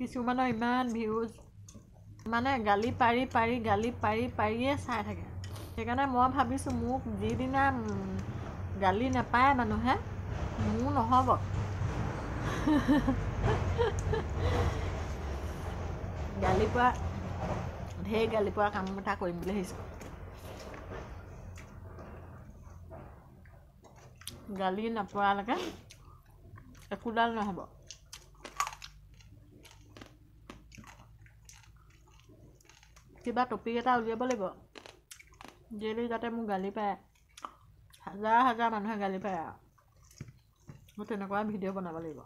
কিছুমানৰ ইমান ভিউজ মানে গালি পাৰি পাৰিয়ে চাই থাকে। সেইকাৰণে মই ভাবিছোঁ মোক যিদিনা গালি নাপায় মানুহে মোৰ নহ'ব। গালি পোৱা ঢেৰ গালি পোৱা কাম এটা কৰিম বুলি ভাবিছোঁ। গালি নপৰালৈকে একোডাল নহ'ব। কিবা টপিক এটা উলিয়াব লাগিব ডেইলি যাতে মোক গালি পায়, হাজাৰ মানুহে গালি পায় আৰু মই তেনেকুৱা ভিডিঅ' বনাব লাগিব।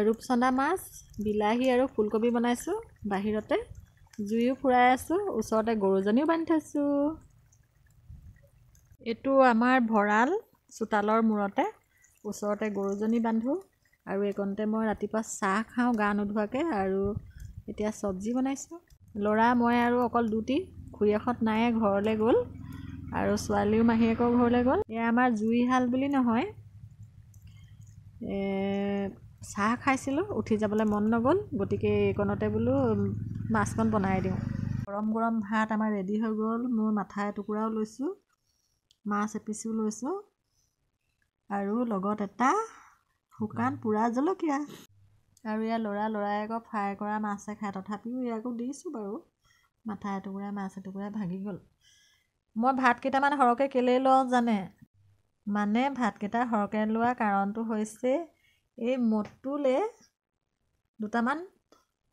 ৰূপচন্দা মাছ, বিলাহী আৰু ফুলকবি বনাইছোঁ বাহিৰতে, জুইও ফুৰাই আছোঁ, ওচৰতে গৰুজনীও বান্ধি থৈছোঁ। এইটো আমাৰ ভঁৰাল, চোতালৰ মূৰতে ওচৰতে গৰুজনী বান্ধোঁ আৰু এইকণতে মই ৰাতিপুৱা চাহ খাওঁ গা নোধোৱাকৈ। আৰু এতিয়া চব্জি বনাইছোঁ। ল'ৰা মই আৰু অকল দুটি, খুৰীয়েকহঁত নাই, ঘৰলৈ গ'ল আৰু ছোৱালীও মাহীয়েকৰ ঘৰলৈ গ'ল। এয়া আমাৰ জুইশাল বুলি নহয়, চাহ খাইছিলোঁ, উঠি যাবলৈ মন নগ'ল, গতিকে এইকণতে বোলো মাছকণ বনাই দিওঁ। গৰম ভাত আমাৰ ৰেডি হৈ গ'ল। মোৰ মাথা এটুকুৰাও লৈছোঁ, মাছ এপিচো লৈছোঁ আৰু লগত এটা শুকান পোৰা জলকীয়া। আৰু ইয়াৰ ল'ৰাই আকৌ ফ্ৰাই কৰা মাছে খায়, তথাপিও ইয়াকো দিছোঁ বাৰু। মাথা এটুকুৰা মাছ এটুকুৰা ভাগি গ'ল। মই ভাত কেইটামান সৰহকৈ কেলৈ লওঁ জানে? মানে ভাতকেইটা সৰহকৈ লোৱা কাৰণটো হৈছে এই মতুলে দুটামান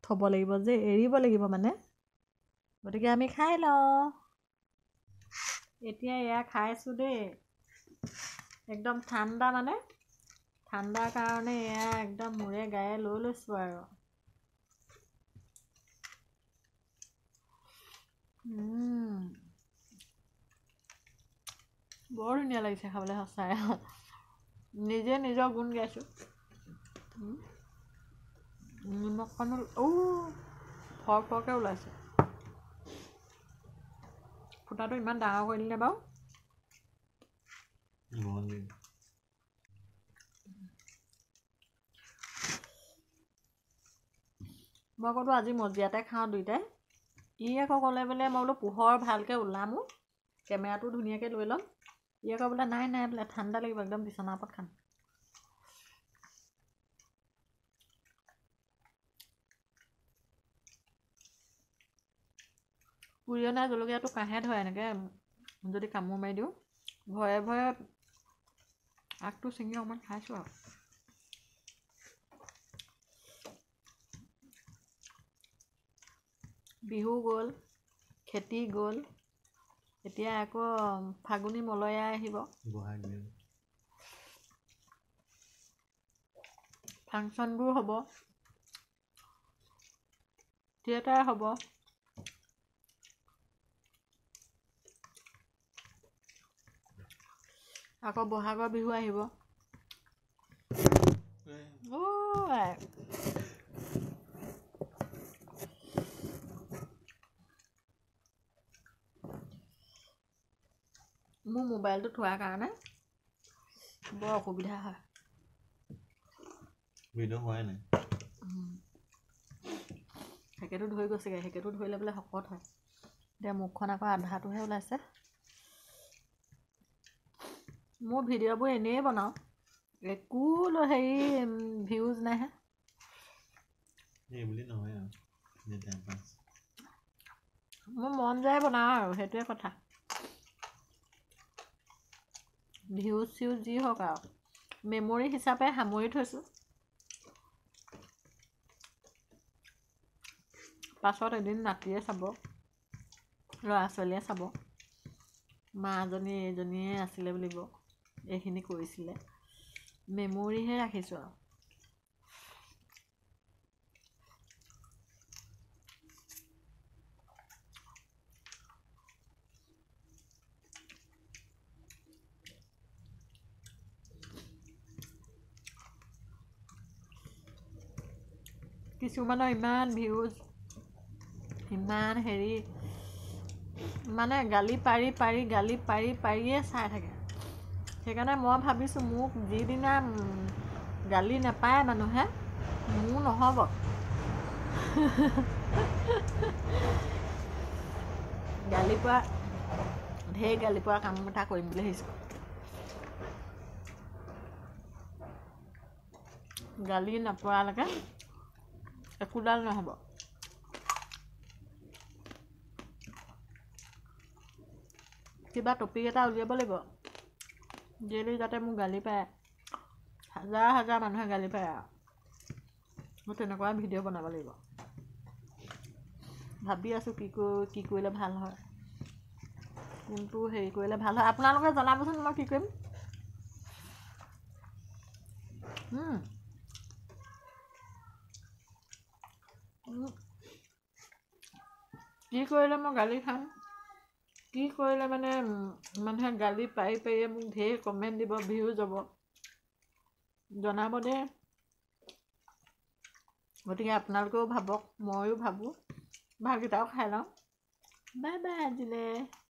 থ'ব লাগিব যে, এৰিব লাগিব মানে, গতিকে আমি খাই লওঁ। এতিয়া এয়া খাইছোঁ দেই, একদম ঠাণ্ডা, মানে ঠাণ্ডাৰ কাৰণে এয়া একদম মূৰে গায়ে লৈ লৈছোঁ আৰু। বৰ ধুনীয়া লাগিছে খাবলৈ, সঁচাই নিজে নিজৰ গুণ গাইছোঁ। নিমখকণো ফৰকৈ ওলাইছে। ফুটাটো ইমান ডাঙৰ কৰি দিলে বাৰু। মই ক'লো আজি মজিয়াতে খাওঁ দুইটাই। ই আকৌ ক'লে বোলে, মই বোলো পোহৰ ভালকৈ ওলামো, কেমেৰাটো ধুনীয়াকৈ লৈ ল'ম। ই আকৌ বোলে নাই বোলে ঠাণ্ডা লাগিব, একদম বিচনাৰ ওপৰত খাম। পুৰি অনা জলকীয়াটো কাহে ধৰে, এনেকৈ যদি কামোৰ মাৰি দিওঁ, ভয়ে আগটো ছিঙি অকণমান খাইছোঁ আৰু। বিহু গ'ল, খেতি গ'ল, এতিয়া আকৌ ফাগুনী মলয়া আহিব, ফাংচনবোৰ হ'ব, থিয়েটাৰ হ'ব। আকৌ বহাগৰ বিহু আহিব। মোৰ মোবাইলটো থোৱাৰ কাৰণে বৰ অসুবিধা হয়। হেকেটো ধৰি গৈছেগৈ, হেকেটো ধৰিলে বোলে শকত হয়। এতিয়া মুখখন আকৌ আধাটোহে ওলাইছে। মোৰ ভিডিঅ'বোৰ এনেই বনাওঁ, একো হেৰি ভিউজ নাহে। মোৰ মন যায় বনাওঁ আৰু, সেইটোৱে কথা। ভিউজ চিউজ যি হওক আৰু, মেমৰি হিচাপে সামৰি থৈছোঁ। পাছত এদিন নাতিয়ে চাব, ল'ৰা ছোৱালীয়ে চাব, মাজনী এইজনীয়ে আছিলে বুলিব, এইখিনি কৰিছিলে। মেমৰিহে ৰাখিছোঁ আৰু। কিছুমানৰ ইমান ভিউজ, ইমান হেৰি, মানে গালি পাৰিয়ে চাই থাকে। সেইকাৰণে মই ভাবিছোঁ মোক যিদিনা গালি নাপায় মানুহে মোৰ নহ'ব। গালি পৰা ঢেৰ গালি পৰা কাম এটা কৰিম বুলি ভাবিছোঁ। গালি নপৰালৈকে একোডাল নহ'ব। কিবা টপিক এটা উলিয়াব লাগিব ডেইলি, যাতে মোক গালি পায়, হাজাৰ হাজাৰ মানুহে গালি পায় আৰু মই তেনেকুৱা ভিডিঅ' বনাব লাগিব। ভাবি আছোঁ কি কৰিলে ভাল হয়, কোনটো হেৰি কৰিলে ভাল হয়। আপোনালোকে জনাবচোন মই কি কৰিম। কি কৰিলে মই গালি খাম, কি কৰিলে মানে মানুহে গালি পাৰি পাৰিয়ে মোক ঢেৰ কমেণ্ট দিব, ভিউজ যাব, জনাব দেই। গতিকে আপোনালোকেও ভাবক, ময়ো ভাবোঁ, ভাতকেইটাও খাই লওঁ। বাই বাই আজিলৈ।